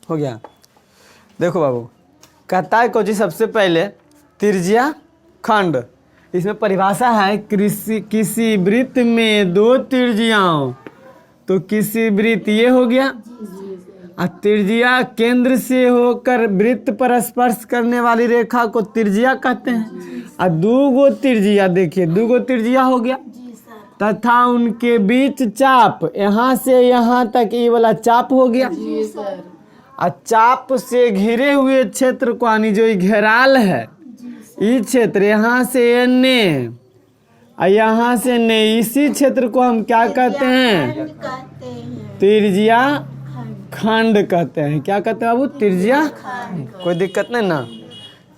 हो गया। देखो बाबू, कहता है कोची सबसे पहले त्रिज्या खंड। इसमें परिभाषा है किसी वृत्त में दो त्रिज्याओं, तो किसी वृत्त ये हो गया, और त्रिज्या केंद्र से होकर वृत्त पर स्पर्श करने वाली रेखा को त्रिज्या कहते हैं। और दूगो त्रिज्या, देखिए दूगो त्रिज्या हो गया, तथा उनके बीच चाप, यहाँ से यहाँ तक ये वाला चाप हो गया। और चाप से घिरे हुए क्षेत्र को, यानी जो घेराल है ये क्षेत्र, यहाँ से एने और यहाँ से ने, इसी क्षेत्र को हम क्या कहते हैं? त्रिज्या खंड कहते हैं। क्या कहते हैं बाबू? त्रिज्या। कोई दिक्कत नहीं ना।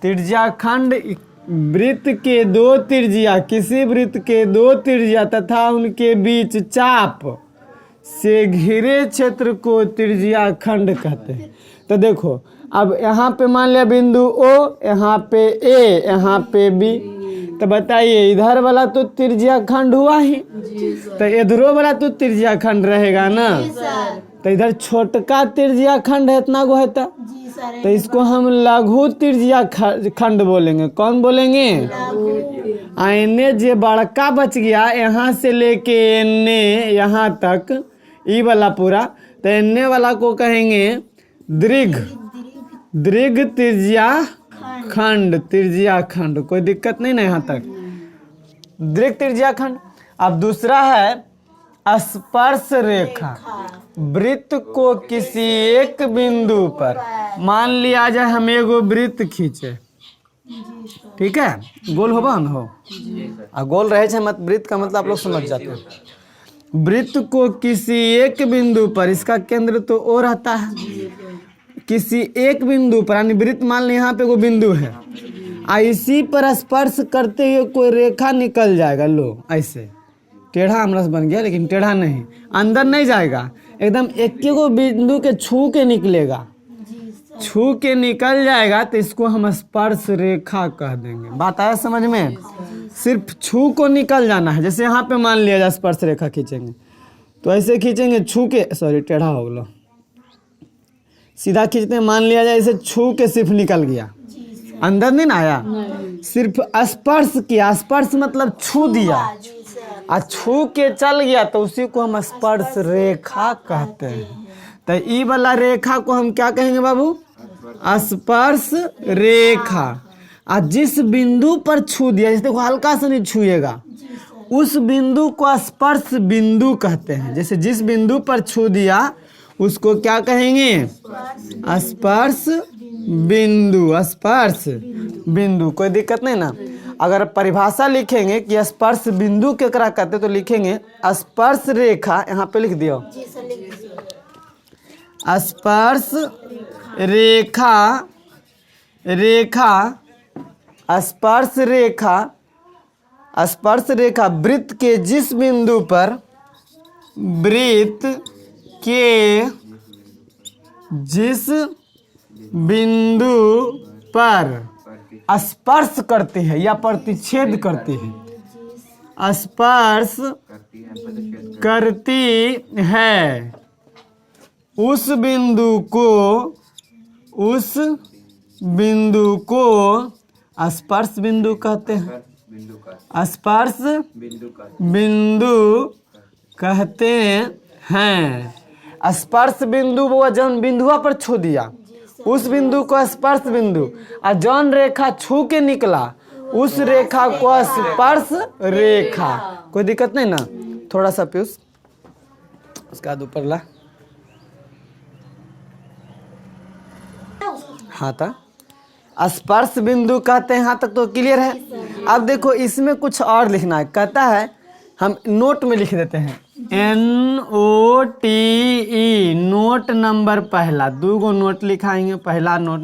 त्रिज्या खंड वृत्त के दो त्रिज्या, किसी वृत्त के दो त्रिज्या तथा उनके बीच चाप से घिरे क्षेत्र को त्रिज्या खंड कहते हैं। तो देखो, अब यहाँ पे मान लिया बिंदु O, यहाँ पे A, यहाँ पे B, तो बताइए इधर वाला तो त्रिज्या खंड हुआ ही, तो इधरों वाला तो त्रिज्या खंड रहेगा ना। तो इधर छोटका त्रिज्या खंड है, इतना गो है, तो इसको हम लघु त्रिज्या खंड बोलेंगे। कौन बोलेंगे? एने जे बड़का बच गया, यहाँ से लेके एने यहाँ तक ई वाला पूरा, तो एने वाला को कहेंगे दीर्घ त्रिज्या खंड। त्रिज्या खंड, कोई दिक्कत नहीं ना यहाँ तक। दीर्घ त्रिज्या खंड। अब दूसरा है स्पर्श रेखा। वृत्त को किसी एक बिंदु पर, मान लिया जाए हम एगो वृत्त खींचे, ठीक है, गोल होगा न हो, गोल रहे मत, वृत्त का मतलब आप लोग समझ जाते हैं। वृत्त को किसी एक बिंदु पर, इसका केंद्र तो O रहता है, किसी एक बिंदु पर, यानी वृत्त मान ली यहाँ पे कोई बिंदु है, इसी पर स्पर्श करते हुए कोई रेखा निकल जाएगा। लो ऐसे टेढ़ा हमरस बन गया, लेकिन टेढ़ा नहीं, अंदर नहीं जाएगा, एकदम एक गो बिंदु के छू के निकलेगा, छू के निकल जाएगा, तो इसको हम स्पर्श रेखा कह देंगे। बात आया समझ में? सिर्फ छू को निकल जाना है। जैसे यहाँ पे मान लिया जाए स्पर्श रेखा खींचेंगे, तो ऐसे खींचेंगे छू के, सॉरी टेढ़ा हो गया, सीधा खींचते हैं, मान लिया जाए इसे छू के सिर्फ निकल गया, अंदर नहीं ना आया, सिर्फ स्पर्श किया। स्पर्श मतलब छू दिया, छू के चल गया, तो उसी को हम स्पर्श रेखा कहते हैं। तो ई वाला रेखा को हम क्या कहेंगे बाबू? स्पर्श रेखा। जिस बिंदु पर छू दिया, जैसे देखो हल्का से नहीं छुएगा, उस बिंदु को स्पर्श बिंदु कहते हैं। जैसे जिस बिंदु पर छू दिया उसको क्या कहेंगे? स्पर्श बिंदु। स्पर्श बिंदु, कोई दिक्कत नहीं ना। अगर परिभाषा लिखेंगे कि स्पर्श बिंदु केकरा कहते, तो लिखेंगे स्पर्श रेखा, यहाँ पे लिख दियो, स्पर्श रेखा, स्पर्श रेखा, स्पर्श रेखा वृत्त के जिस बिंदु पर, वृत्त के जिस बिंदु पर स्पर्श करते हैं या प्रतिच्छेद करते हैं, स्पर्श करती है, उस बिंदु को स्पर्श बिंदु कहते हैं। स्पर्श बिंदु कहते हैं। स्पर्श बिंदु वो जौन बिंदुआ पर छू दिया, उस बिंदु को स्पर्श बिंदु, और जौन रेखा छू के निकला उस रेखा को स्पर्श रेखा। कोई दिक्कत नहीं ना। थोड़ा सा पीयूष उसका ऊपर ला, हाँ था स्पर्श बिंदु कहते हैं। यहाँ तक तो क्लियर है। अब देखो इसमें कुछ और लिखना है। कहता है, हम नोट में लिख देते हैं, NOTE, नोट नंबर पहला। दो गो नोट लिखाएंगे। पहला नोट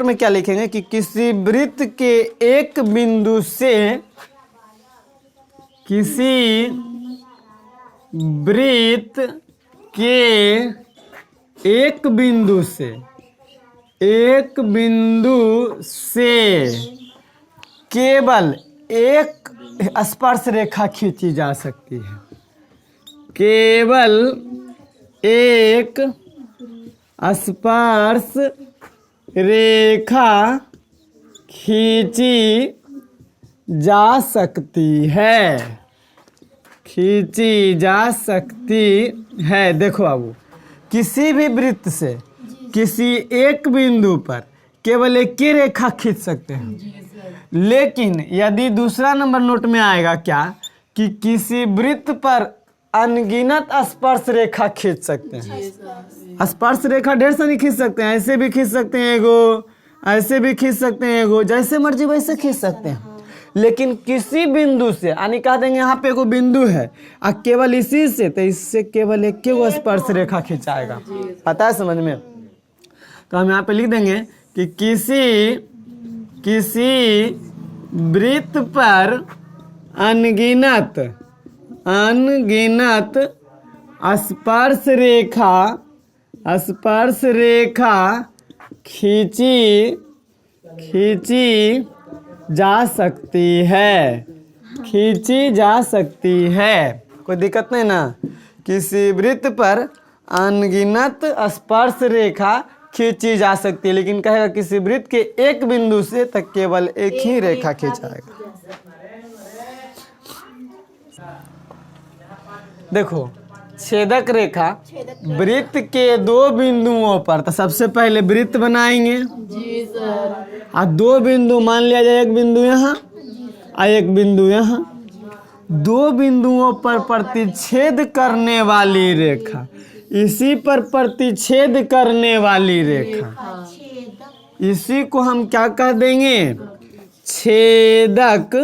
में क्या लिखेंगे कि किसी वृत्त के एक बिंदु से, किसी वृत्त के एक बिंदु से केवल एक स्पर्श रेखा खींची जा सकती है। केवल एक स्पर्श रेखा खींची जा सकती है, खींची जा सकती है। देखो बाबू, किसी भी वृत्त से किसी एक बिंदु पर केवल एक ही रेखा खींच सकते हैं, लेकिन यदि दूसरा नंबर नोट में आएगा क्या कि किसी वृत्त पर अनगिनत स्पर्श रेखा खींच सकते हैं। स्पर्श रेखा ढेर सारी खींच सकते हैं, ऐसे भी खींच सकते हैं एगो, ऐसे भी खींच सकते हैं एगो, जैसे मर्जी वैसे खींच सकते हैं। लेकिन किसी बिंदु से, यानी कह देंगे यहाँ पे एगो बिंदु है और केवल इसी से, तो इससे केवल एक ही स्पर्श रेखा खिंचाएगा। पता है समझ में? तो हम यहाँ पे लिख देंगे कि किसी वृत्त पर अनगिनत स्पर्श रेखा खींची जा सकती है, खींची जा सकती है। कोई दिक्कत नहीं ना? किसी वृत्त पर अनगिनत स्पर्श रेखा खींची जा सकती है, लेकिन कहेगा किसी वृत्त के एक बिंदु से तक केवल एक ही रेखा खींचाएगा। देखो, छेदक रेखा वृत्त के दो बिंदुओं पर, तो सबसे पहले वृत्त बनाएंगे जी सर। और दो बिंदु मान लिया जाए, एक बिंदु यहाँ और एक बिंदु यहाँ, दो बिंदुओं पर प्रतिच्छेद करने वाली रेखा, इसी पर प्रतिच्छेद करने वाली रेखा, इसी को हम क्या कह देंगे? छेदक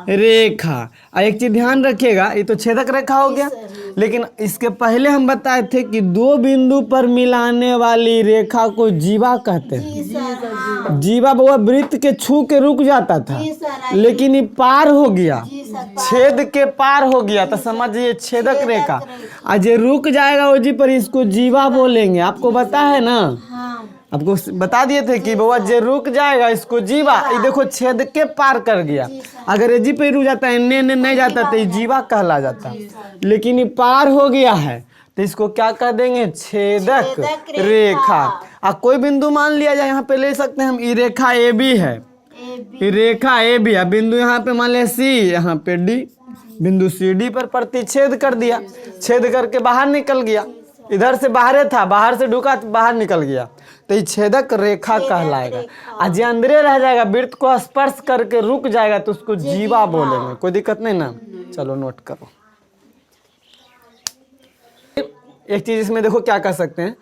रेखा। और एक चीज ध्यान रखिएगा, ये तो छेदक रेखा हो गया, लेकिन इसके पहले हम बताए थे कि दो बिंदु पर मिलाने वाली रेखा को जीवा कहते हैं। जीवा वो वृत्त के छू के रुक जाता था, लेकिन ये पार हो गया, छेद के पार हो गया, तो समझिए छेदक रेखा। आज ये रुक जाएगा वो जी पर, इसको जीवा बोलेंगे। आपको पता है ना? आपको बता दिए थे कि बाबा जे रुक जाएगा इसको जीवा। ये देखो छेद के पार कर गया, अगर ये जी पे रुक जाता है, ने नहीं जाता तो ये जीवा कहला जाता, लेकिन ये पार हो गया है तो इसको क्या कह देंगे? छेदक रेखा। और कोई बिंदु मान लिया जाए, यहाँ पे ले सकते हैं हम, ये रेखा ए बी है, ये रेखा ए बी है, बिंदु यहाँ पे मान लिया सी, यहाँ पे डी, बिंदु सी डी पर प्रतिच्छेद कर दिया, छेद करके बाहर निकल गया, इधर से बाहर था, बाहर से ढुका तो बाहर निकल गया, तो ये छेदक रेखा कहलाएगा। आज अंदर रह जाएगा, वृत्त को स्पर्श करके रुक जाएगा तो उसको जीवा बोलेंगे। कोई दिक्कत नहीं ना? चलो नोट करो। एक चीज इसमें देखो क्या कर सकते हैं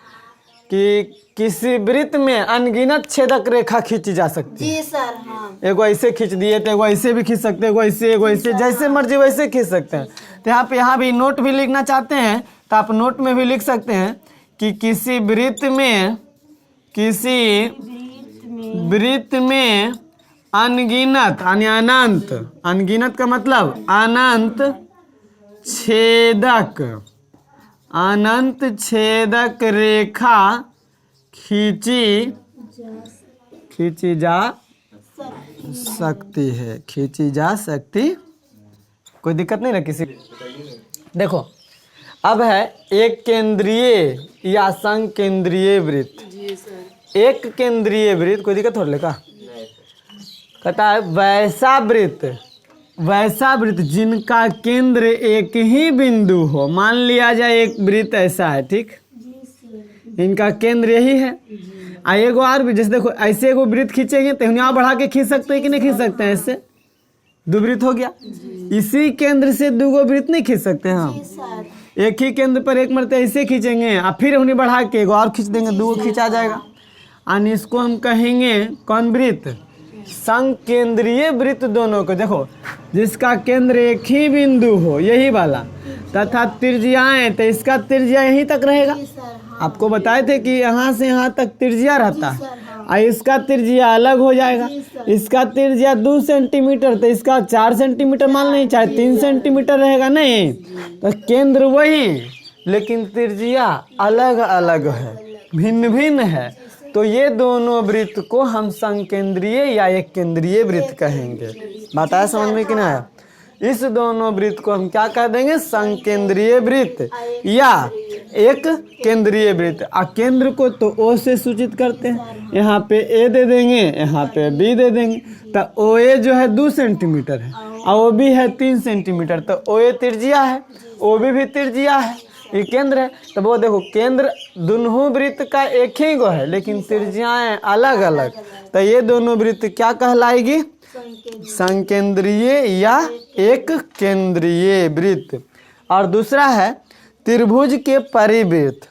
कि किसी वृत्त में अनगिनत छेदक रेखा खींची जा सकती है। जी सर, हाँ। एगो ऐसे खींच दिए तो एगो ऐसे भी खींच सकते हैं, एगो ऐसे, जैसे मर्जी वैसे खींच सकते हैं। तो यहाँ भी नोट भी लिखना चाहते हैं तो आप नोट में भी लिख सकते हैं कि किसी वृत्त में अनगिनत, यानी अनंत, अनगिनत का मतलब अनंत छेदक रेखा खींची जा सकती है, खींची जा सकती। कोई दिक्कत नहीं ना किसी? देखो, अब है एक केंद्रीय या संकेंद्रीय वृत्त। एक केंद्रीय वृत्त, कोई दिक्कत थोड़ा लेका? कहता है वैसा वृत्त जिनका केंद्र एक ही बिंदु हो। मान लिया जाए एक वृत्त ऐसा है, ठीक, इनका केंद्र यही है। एगो और भी, जैसे देखो ऐसे एगो वृत्त खींचेंगे तो यहाँ बढ़ा के खींच सकते हैं कि नहीं खींच सकते हैं? ऐसे दो वृत्त हो गया। इसी केंद्र से दो वृत्त नहीं खींच सकते हैं हम? एक ही केंद्र पर एक मरते ऐसे खींचेंगे और फिर उन्हें बढ़ा के एगो और खींच देंगे, दो खींचा जाएगा। और इसको हम कहेंगे कौन वृत्त? संकेंद्रीय वृत्त। दोनों को देखो, जिसका केंद्र एक ही बिंदु हो, यही वाला, तथा त्रिज्याएं, तो इसका त्रिज्या यहीं तक रहेगा। आपको बताए थे कि यहाँ से यहाँ तक त्रिज्या रहता है, और इसका त्रिज्या अलग हो जाएगा। इसका त्रिज्या 2 सेंटीमीटर, तो इसका 4 सेंटीमीटर मान लें, चाहे 3 सेंटीमीटर रहेगा, नहीं तो केंद्र वही, लेकिन त्रिज्या अलग अलग है, भिन्न भिन्न है। तो ये दोनों वृत्त को हम संकेंद्रीय या एक केंद्रीय वृत्त कहेंगे। बात आया समझ में कि ना? इस दोनों वृत्त को हम क्या कह देंगे? संकेंद्रीय वृत्त या एक केंद्रीय वृत्त। केंद्र को तो ओ से सूचित करते हैं, यहाँ पे ए दे देंगे, यहाँ पे बी दे देंगे। तो ओ ए जो है 2 सेंटीमीटर है और ओ बी है 3 सेंटीमीटर। तो ओ ए त्रिज्या है, ओ बी भी त्रिज्या है, ये केंद्र है। तो वो देखो केंद्र दोनों वृत्त का एक ही गो है लेकिन त्रिज्याएं अलग अलग। तो ये दोनों वृत्त क्या कहलाएगी? संकेंद्रीय या एक केंद्रीय वृत्त। और दूसरा है त्रिभुज के परिवृत्त।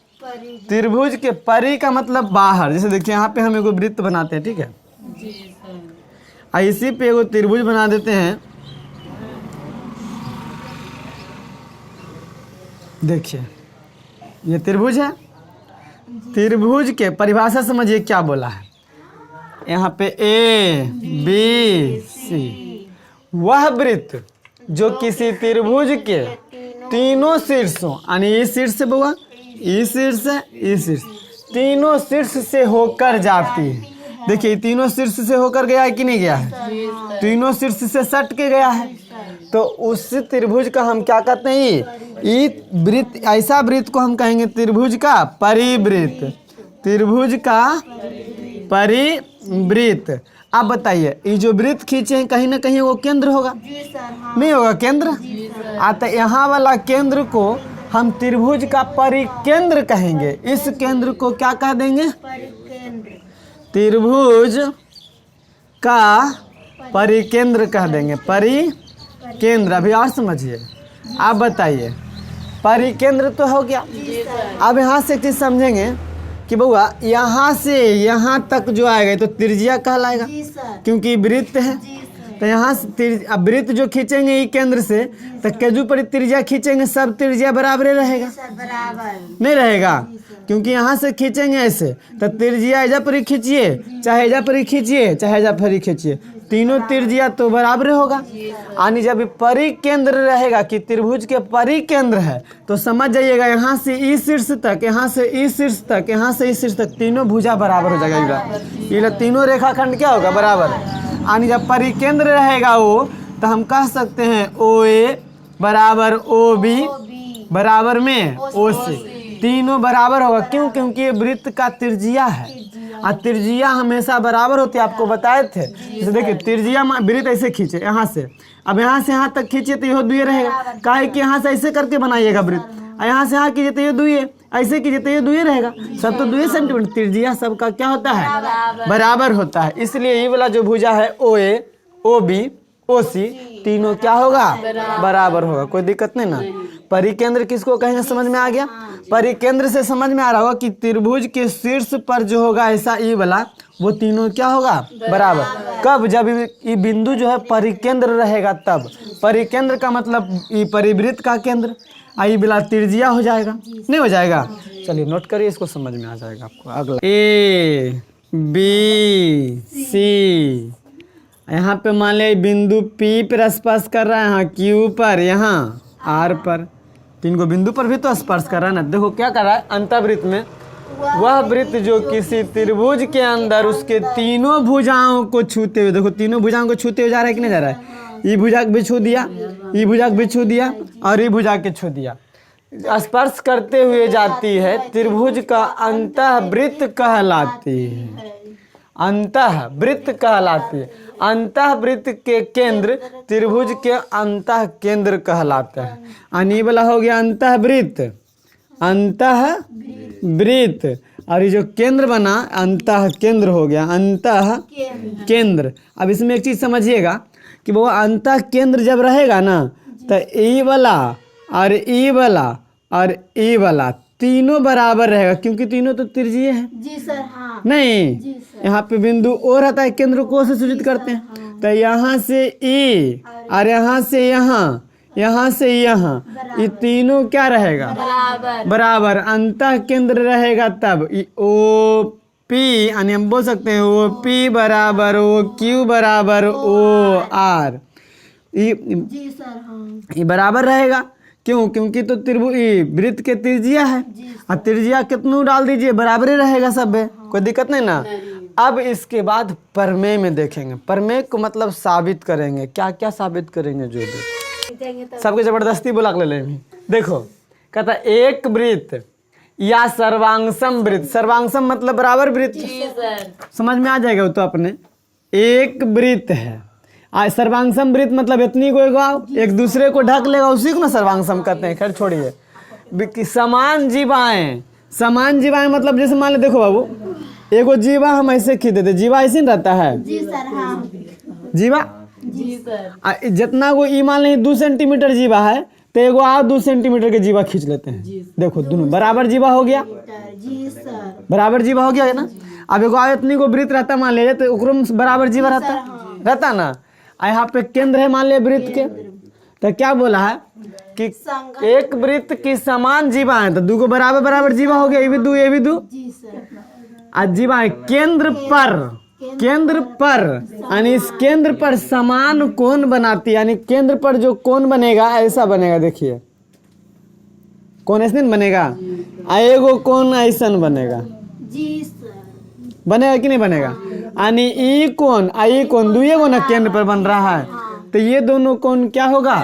त्रिभुज के परि का मतलब बाहर। जैसे देखिए यहाँ पे हम एगो वृत्त बनाते हैं, ठीक है, इसी पे एगो त्रिभुज बना देते हैं। देखिए ये त्रिभुज है। त्रिभुज के परिभाषा समझिए क्या बोला है। यहाँ पे ए बी सी, वह वृत्त जो किसी त्रिभुज के तीनों शीर्षों, यानी इस शीर्ष से बुआ, इस शीर्ष से इस शीर्ष, तीनों शीर्ष से होकर जाती है। देखिए तीनों शीर्ष से होकर गया है कि नहीं गया है? तीनों शीर्ष से सट के गया है। तो उस त्रिभुज का हम क्या कहते हैं? ये वृत्त, ऐसा वृत्त को हम कहेंगे त्रिभुज का परिवृत्त। त्रिभुज का परिवृत्त। आप बताइए ये जो वृत्त खींचे हैं कहीं ना कहीं वो केंद्र होगा? नहीं होगा केंद्र? तो यहाँ वाला केंद्र को हम त्रिभुज का परिकेंद्र कहेंगे। इस केंद्र को क्या कह देंगे? त्रिभुज का परिकेंद्र कह देंगे। परिकेंद्र। अभी और समझिए, आप बताइए परिकेंद्र तो हो गया। अब यहाँ से चीज समझेंगे कि बउआ यहाँ से यहाँ तक जो आएगा तो त्रिज्या कहलाएगा क्योंकि वृत्त है। तो यहाँ से वृत्त जो खींचेंगे ये केंद्र से, तो केजू पर त्रिज्या खींचेंगे सब त्रिज्या बराबर रहेगा? नहीं रहेगा, क्योंकि यहाँ से खींचेंगे ऐसे तो त्रिज्या एजा पर ही खींचिए, चाहे एजा पर ही खींचिए, चाहे एजा पर ही खींचिए, तीनों त्रिज्या तो बराबर होगा। यानी जब परिकेंद्र रहेगा कि त्रिभुज के परिकेंद्र है तो समझ जाइएगा यहाँ से इस शीर्ष तक, यहाँ से इस शीर्ष तक, यहाँ से इस शीर्ष तक तीनों भुजा बराबर हो जाएगा। ये तीनों रेखाखंड क्या होगा? बराबर। यानी जब परिकेंद्र रहेगा वो, तो हम कह सकते हैं ओ ए बराबर ओ बी बराबर में ओ सी, तीनों बराबर होगा। क्यों? क्योंकि ये वृत्त का त्रिज्या है और त्रिज्या हमेशा बराबर होती है, आपको बताए थे। जैसे देखिए त्रिज्या वृत्त ऐसे खींचे यहाँ से, अब यहाँ से यहाँ तक खींचिए तो यह दुए रहेगा। काहे कि यहाँ से ऐसे करके बनाइएगा वृत्त, यहाँ से यहाँ कीजिए तो ये दुए, ऐसे कीजिए तो ये दुए रहेगा। सब तो 2 सेंटीमीटर। त्रिज्या सबका क्या होता है? बराबर होता है। इसलिए ये वाला जो भुजा है ओ ए ओ बी ओ सी, तीनों क्या होगा? बराबर होगा। कोई दिक्कत नहीं ना। परिकेंद्र किसको कहेंगे? समझ में आ गया? परिकेंद्र से समझ में आ रहा होगा कि त्रिभुज के शीर्ष पर जो होगा ऐसा ई वाला, वो तीनों क्या होगा? बराबर। कब? जब ये बिंदु जो है परिकेंद्र रहेगा तब। परिकेंद्र का मतलब ये परिवृत्त का केंद्र, आई बिला त्रिज्या हो जाएगा। नहीं हो जाएगा? चलिए नोट करिए, इसको समझ में आ जाएगा आपको। अगला ए बी सी, यहाँ पे मान लिया बिंदु P पर स्पर्श कर रहा है, यहाँ Q पर, यहाँ R पर, 3 गो बिंदु पर भी तो स्पर्श कर रहा है ना। देखो क्या कर रहा है अंतःवृत्त में, वह वृत्त जो किसी त्रिभुज के अंदर उसके तीनों भुजाओं को छूते हुए, देखो तीनों भुजाओं को छूते हुए जा रहा है कि नहीं जा रहा है? ये भुजा भी छू दिया, ये भुजा भी छू दिया और ये भुजा के छू दिया, स्पर्श करते हुए जाती है, त्रिभुज का अंतःवृत्त कहलाती है। अंतःवृत्त कहलाती है। अंतःवृत्त के केंद्र त्रिभुज के अंतः केंद्र कहलाते हैं। यानी वाला हो गया अंतःवृत्त, अंतःवृत्त, और ये जो केंद्र बना अंतः केंद्र हो गया, अंतः केंद्र। अब इसमें एक चीज समझिएगा कि वो अंतः केंद्र जब रहेगा ना तो ई वाला और ई वाला और ई वाला तीनों बराबर रहेगा, क्योंकि तीनों तो त्रिज्यीय है। जी सर। हाँ। नहीं, यहाँ पे बिंदु ओ रहता है, केंद्र को से सूचित करते हैं। हाँ। तो यहाँ से ई और यहाँ से यहाँ, यहाँ से यहाँ, ये तीनों क्या रहेगा? बराबर। बराबर। अंतः केंद्र रहेगा तब ओ पी, यानी हम बोल सकते हैं ओ पी बराबर ओ क्यू बराबर ओ आर। जी सर। हाँ। ये बराबर रहेगा। क्यों? क्योंकि तो त्रिभुज वृत्त के त्रिज्या है और त्रिज्या कितनू डाल दीजिए बराबर ही रहेगा सब है। कोई दिक्कत नहीं ना। अब इसके बाद प्रमेय में देखेंगे। प्रमेय को मतलब साबित करेंगे। क्या क्या साबित करेंगे? जो सबके जबरदस्ती बुला ले लेंगे। देखो कहता एक वृत्त या सर्वांगसम वृत्त। सर्वांगसम मतलब बराबर वृत्त, जी सर। समझ में आ जाएगा वो तो अपने। एक वृत्त है, सर्वांगसम वृत्त मतलब इतनी को एक दूसरे को ढक लेगा, उसी को ना सर्वांगसम कहते हैं। खैर छोड़िए। समान जीवाएं, समान जीवाएं मतलब जैसे मान लो, देखो बाबू, एगो जीवा हम ऐसे खींच देते, जीवा ऐसे नहीं रहता है, जी सर हाँ। जीवा जी सर। जितना को ई मान लें 2 सेंटीमीटर जीवा है, तो एगो और 2 सेंटीमीटर के जीवा खींच लेते हैं। देखो दोनों बराबर जीवा हो गया, जी सर। बराबर जीवा हो गया है ना। अब एगो और इतनी को वृत्त रहता मान ले, तो ओकरो में बराबर जीवा रहता ना। यहाँ पे केंद्र है मान ले वृत्त के, तो क्या बोला है कि एक वृत्त की समान जीवा है, तो 2 को बराबर बराबर जीवा हो गया, ये भी 2 ये भी 2। जी सर। आज जीवा है केंद्र पर, केंद्र पर, यानी इस केंद्र पर समान कोण बनाती है, यानी केंद्र पर जो कोण बनेगा ऐसा बनेगा। देखिए कोण ऐसे नहीं बनेगा, एगो कोण ऐसा बनेगा, जी सर। बनेगा कि नहीं बनेगा। यानी ई कोण आई कोण दुए को ना केंद्र पर बन रहा है, तो ये दोनों कोण क्या होगा,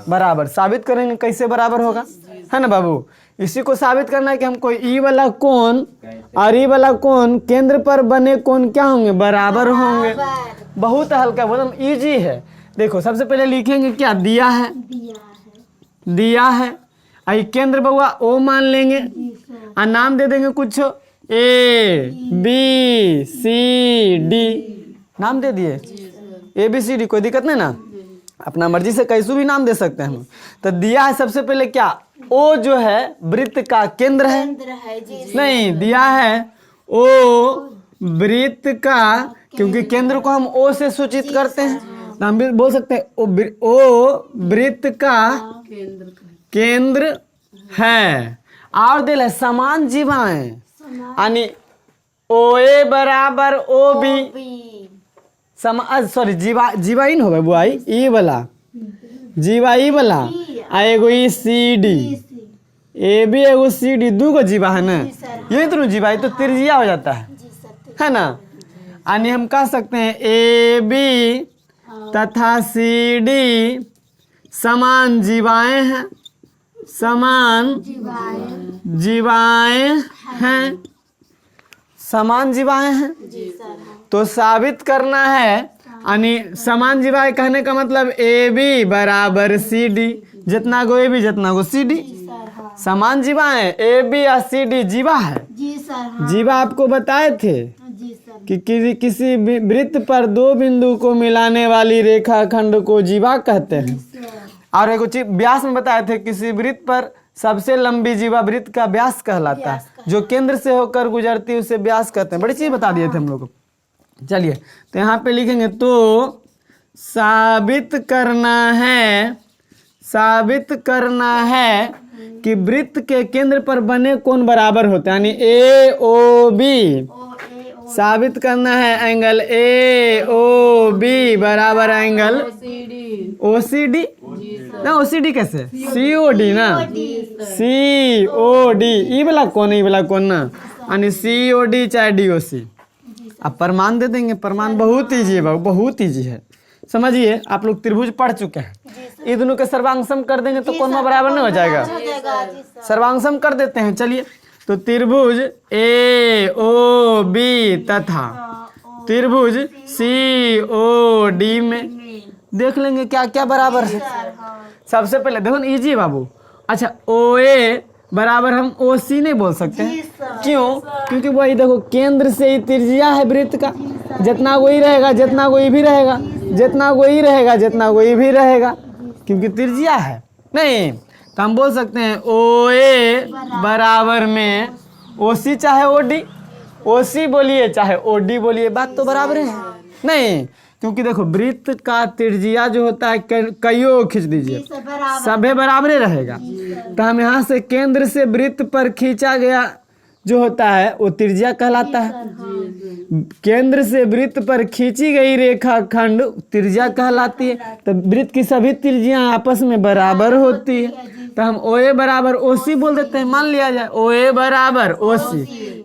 बराबर। साबित करेंगे कैसे बराबर होगा, है ना बाबू। इसी को साबित करना है कि हमको ई वाला कोण और ई वाला कोण केंद्र पर बने कोण क्या होंगे, बराबर होंगे। बहुत हल्का, बहुत इजी है। देखो सबसे पहले लिखेंगे क्या, दिया है, दिया है, आई केंद्र बउआ ओ मान लेंगे और नाम दे देंगे कुछ, ए बी सी डी, नाम दे दिए ए बी सी डी, कोई दिक्कत नहीं ना, अपना मर्जी से कैसे भी नाम दे सकते हैं हम। तो दिया है सबसे पहले क्या, ओ जो है वृत्त का केंद्र है, नहीं दिया है ओ वृत्त का, क्योंकि केंद्र को हम ओ से सूचित करते हैं, तो हम भी बोल सकते हैं ओ वृत्त का केंद्र है। और दिल है समान जीवाएं, यानी ओ ए बराबर ओ बी, सॉरी जीवा इन होगा बुआई, ई वाला जीवा ई वाला, आ एगो ई सी डी, ए बी एगो सी डी, 2 को जीवा है ना, ये तो जीवा, ये तो त्रिज्या हो जाता है ना। यानी हम कह सकते हैं ए बी तथा सी डी समान जीवाएं हैं, समान जीवाएं हैं, समान जीवाएं हैं। तो साबित करना है, यानी समान जीवाएं कहने का मतलब ए बी बराबर सी डी, जितना गो ए बी जितना गो सी डी, समान जीवाएं ए बी या सी डी जीवा है। जी सर। जीवा आपको बताए थे जी सर। कि किसी वृत्त पर 2 बिंदु को मिलाने वाली रेखाखंड को जीवा कहते हैं। और एक चीज व्यास में बताए थे, किसी वृत्त पर सबसे लंबी जीवा वृत्त का व्यास कहलाता है, जो केंद्र से होकर गुजरती है उसे व्यास कहते हैं। बड़ी चीज बता दिए थे हम लोग को। चलिए तो यहाँ पे लिखेंगे, तो साबित करना है, साबित करना है कि वृत्त के केंद्र पर बने कोण बराबर होते हैं, यानी ए ओ बी। साबित करना है एंगल ए ओ बी बराबर एंगल ओ सी डी, ना ओ सी डी कैसे, सी ओ डी ना, सी ओ डी, ई वाला कोण, ई वाला कोण ना, यानी सी ओ डी चाहे डी ओ सी। अब प्रमाण दे देंगे, प्रमाण बहुत ईजी है बाबू, बहुत ईजी है। समझिए आप लोग त्रिभुज पढ़ चुके हैं, ये दोनों के सर्वांगसम कर देंगे तो कोण बराबर नहीं हो जाएगा, सर्वांगसम कर देते हैं। चलिए तो त्रिभुज ए ओ बी तथा त्रिभुज सी ओ डी में देख लेंगे क्या क्या बराबर है। सबसे पहले देखो ना, इजी है बाबू। अच्छा ओ ए बराबर हम ओ सी नहीं बोल सकते हैं, क्यों, क्योंकि वही देखो केंद्र से ही त्रिज्या है वृत्त का, जितना कोई रहेगा जितना कोई भी रहेगा, जितना कोई रहेगा जितना कोई भी रहेगा, क्योंकि त्रिज्या है। नहीं तो हम बोल सकते हैं ओ ए बराबर में ओ सी चाहे ओ डी, ओ सी बोलिए चाहे ओ डी बोलिए, बात तो बराबर है। नहीं क्योंकि देखो वृत्त का त्रिज्या जो होता है कईयों खींच दीजिए, सभी बराबर रहेगा। तो हम यहाँ से केंद्र से वृत्त पर खींचा गया जो होता है वो त्रिज्या कहलाता है। केंद्र से वृत्त पर खींची गई रेखाखंड त्रिज्या कहलाती है। तो वृत्त की सभी त्रिज्यां आपस में बराबर होती है, तो हम ओ ए बराबर ओ सी बोल देते हैं। मान लिया जाए ओ ए बराबर ओ सी,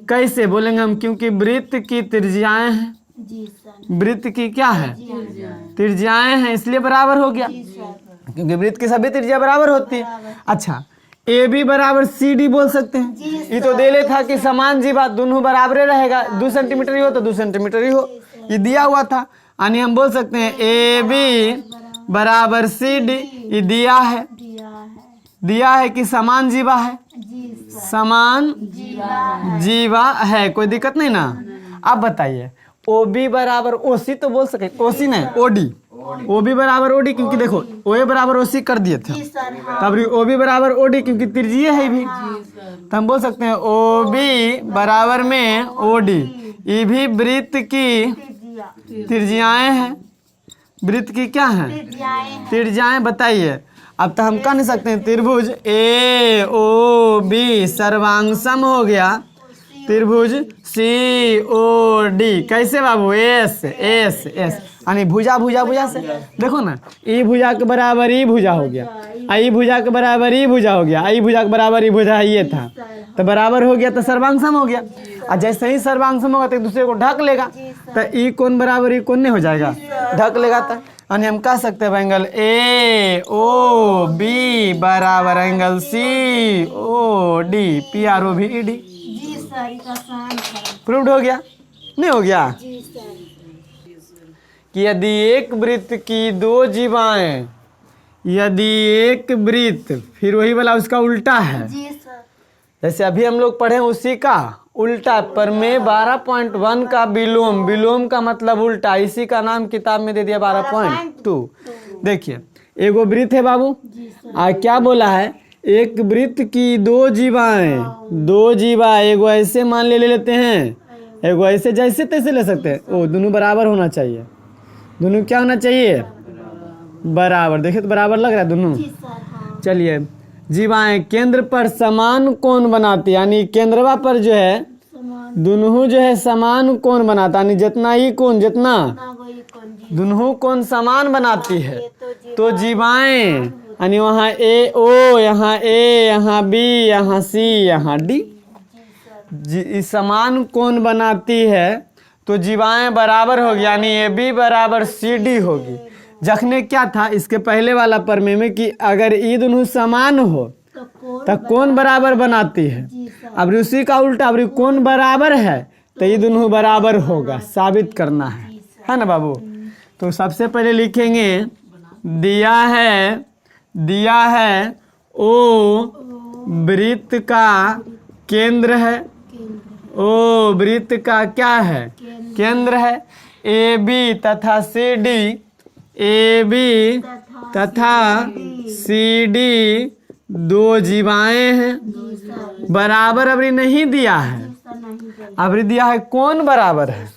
कैसे बोलेंगे हम, क्योंकि वृत्त की त्रिज्याएं हैं, वृत्त की क्या है, त्रिज्याएं हैं, इसलिए बराबर हो गया, क्योंकि वृत्त की सभी त्रिज्या बराबर होती है। अच्छा ए बी बराबर सी डी बोल सकते हैं। ये तो दे ले था कि समान जीवा दोनों बराबर रहेगा, 2 सेंटीमीटर ही हो तो 2 सेंटीमीटर ही हो, ये दिया हुआ था। यानी हम बोल सकते हैं ए बी बराबर सी डी, ये दिया है कि समान जीवा है, समान जीवा है, कोई दिक्कत नहीं ना। अब बताइए ओ बी बराबर ओ सी तो बोल सके, ओ सी नहीं ओ डी, ओ बी बराबर ओ डी, क्योंकि देखो ओ ए बराबर ओ सी कर दिए थे, तब ओ बी बराबर ओ डी क्योंकि त्रिज्यीय है भी, तो हम बोल सकते हैं ओ बी बराबर में ओ डी। ये भी वृत्त की त्रिज्याएं हैं, वृत्त की क्या है त्रिज्याएं। बताइए अब तो हम कह नहीं सकते हैं त्रिभुज ए ओ बी सर्वांग सम हो गया, त्रिभुज सी ओ डी कैसे बाबू, एस एस एस, यानी भुजा भुजा भुजा से देखो ना, ई भुजा के बराबर ई भुजा हो गया, आई भुजा के बराबर ई भुजा हो गया, आई भुजा के बराबर ई भुजा ये था, तो बराबर हो गया तो सर्वांग सम हो गया। और जैसे ही सर्वांग सम होगा तो एक दूसरे को ढक लेगा, तो ई कोण बराबर ई कोण नहीं हो जाएगा, ढक लेगा। तो यानी हम कह सकते हैं एंगल ए ओ बी बराबर angle C O D P R O भी ई डी। प्रूव्ड हो गया नहीं हो गया कि यदि एक वृत्त की दो जीवाएं, यदि एक वृत्त फिर वही वाला उसका उल्टा है, जैसे अभी हम लोग पढ़े उसी का उल्टा, प्रमेय 12.1 का विलोम, विलोम का मतलब उल्टा, इसी का नाम किताब में दे दिया 12.2। देखिए एगो वृत्त है बाबू, क्या बोला है, एक वृत्त की दो जीवाएं, दो जीवा, एगो ऐसे मान ले लेते हैं, एगो ऐसे, जैसे तैसे ले सकते हैं, ओ दोनों बराबर होना चाहिए, दोनों क्या होना चाहिए बराबर। देखिए तो बराबर लग रहा है दोनों। चलिए जीवाएं केंद्र पर समान कोण बनाती, यानी केंद्रवा पर जो है दोनों जो है समान कोण बनाता, यानी जितना ही कोण, जितना दोनों कोण समान बनाती है, तो जीवाएं यानी वहाँ ए ओ, यहाँ ए, यहाँ बी, यहाँ सी, यहाँ डी, समान कोण बनाती है, तो जीवाएं बराबर होगी, यानी ए बी बराबर सी डी होगी। जखने क्या था इसके पहले वाला प्रमेय में कि अगर ये दोनों समान हो तो कोण बराबर बनाती है, अब उसी का उल्टा, अब कोण बराबर है तो ये दोनों बराबर होगा, साबित करना है ना बाबू। तो सबसे पहले लिखेंगे दिया है ओ वृत्त का केंद्र है, ओ वृत्त का क्या है केंद्र है, ए बी तथा सी डी, ए बी तथा सी डी दो जीवाएं हैं, बराबर अबरी नहीं दिया है, अबरी दिया है कोण बराबर है,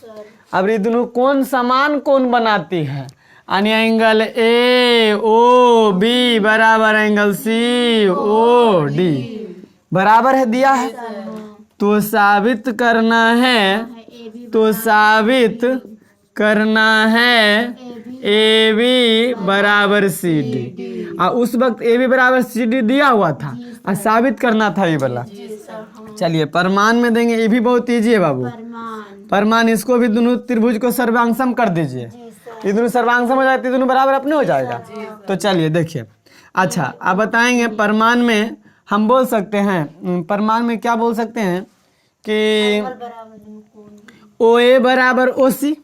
अबरी दोनों कोण समान कोण बनाती है, यानी एंगल ए ओ बी बराबर एंगल सी ओ डी बराबर है, दिया है। तो साबित करना है, तो साबित करना है ए बी बराबर सी डी, और उस वक्त ए बी बराबर सी डी दिया हुआ था और साबित करना था ये वाला। चलिए प्रमाण में देंगे, ये भी बहुत ईजी है बाबू प्रमाण, इसको भी दोनों त्रिभुज को सर्वांगसम कर दीजिए, ये दोनों सर्वांगसम हो जाते, दोनों बराबर अपने हो जाएगा। तो चलिए देखिए, अच्छा अब बताएंगे प्रमाण में हम बोल सकते हैं, प्रमाण में क्या बोल सकते हैं कि ओ ए बराबर ओ सी,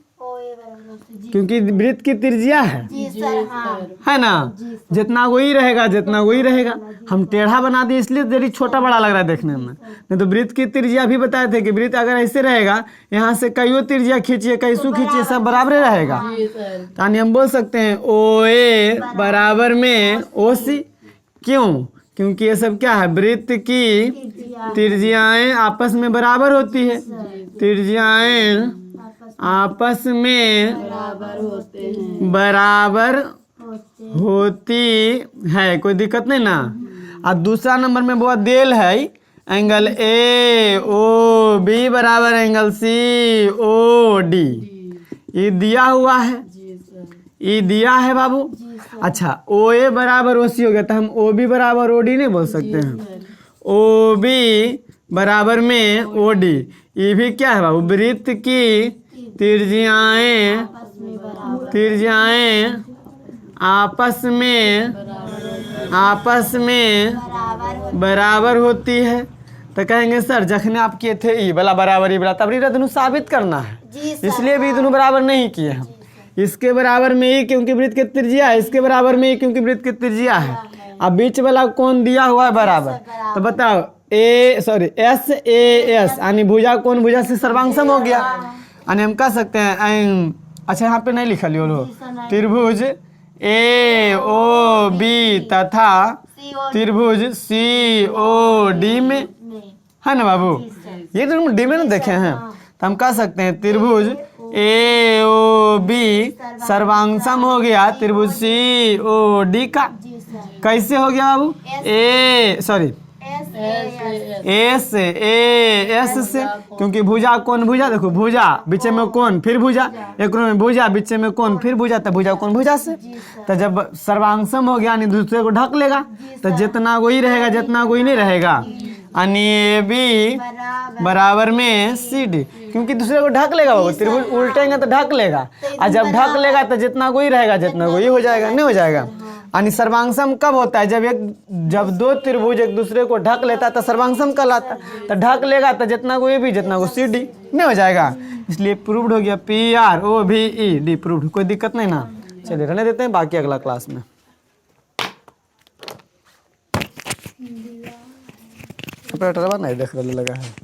क्योंकि वृत्त की त्रिज्या है ना, जितना वही रहेगा, जितना वही रहेगा। हम टेढ़ा बना दिए इसलिए जरी छोटा बड़ा लग रहा है देखने में, नहीं तो वृत्त की त्रिज्या भी बताए थे कि वृत्त अगर ऐसे रहेगा, यहाँ से कईयों त्रिज्या खींचिए, कैसू खींचिए, सब बराबर रहेगा। यानी हम बोल सकते हैं ओ ए बराबर में ओ सी, क्यों, क्योंकि ये सब क्या है, वृत्त की त्रिज्याएं आपस में बराबर होती है, त्रिज्याएं आपस में बराबर होती है, कोई दिक्कत नहीं ना। और दूसरा नंबर में बहुत देल है एंगल ए ओ बी बराबर एंगल सी ओ डी, ये दिया हुआ है, ये दिया है बाबू। अच्छा ओ ए बराबर ओ सी हो गया, तो हम ओ बी बराबर ओ डी नहीं बोल सकते हैं, ओ बी बराबर में ओ डी, ये भी क्या है बाबू, वृत्त की त्रिज्याएं आपस में बराबर होती है तो कहेंगे सर जखने आप किए थे ई वाला बराबर, ई वाला, तब रीरा दोनों साबित करना है, जी सर। इसलिए भी दोनों बराबर नहीं किए हम। इसके बराबर में ई क्योंकि वृत्त की त्रिज्या है, इसके बराबर में ई क्योंकि वृत्त की त्रिज्या है। अब बीच वाला कोण दिया हुआ है बराबर, तो बताओ एस ए एस यानी भुजा कोण भुजा से सर्वांगसम हो गया। यानी हम कह सकते हैं अच्छा यहाँ पे नहीं लिखा लियो लो, त्रिभुज ए ओ बी तथा त्रिभुज सी ओ डी में है ना बाबू, ये तो हम डी में ना देखे हैं, तो हम कह सकते हैं त्रिभुज ए ओ बी सर्वांगसम हो गया त्रिभुज सी ओ डी का। कैसे हो गया बाबू, एस ए एस से, क्योंकि भुजा कोण भुजा, देखो भुजा बीच में कोण फिर भुजा, एक में भुजा बीच में कोण फिर भुजा, तो भुजा कोण भुजा से। तो जब सर्वांगसम हो गया यानी दूसरे को ढक लेगा, तो जितना कोई रहेगा जितना कोई नहीं रहेगा, यानी ए बी बराबर में सी डी, क्योंकि दूसरे को ढक लेगा वो त्रिभुज उल्टेंगे तो ढक लेगा, और जब ढक लेगा तो जितना कोई रहेगा जितना कोई हो जाएगा, नहीं हो जाएगा। यानी सर्वांगसम कब होता है, जब दो त्रिभुज एक दूसरे को ढक लेता है तो सर्वांगसम कहलाता है, तो ढक लेगा तो जितना को ए बी जितना को सी डी, नहीं हो जाएगा। इसलिए प्रूव्ड हो गया पी आर ओ भी ई डी प्रूव्ड, कोई दिक्कत नहीं ना। चलिए रहने देते हैं, बाकी अगला क्लास में। ऑपरेटर नहीं देख रहा लगा है।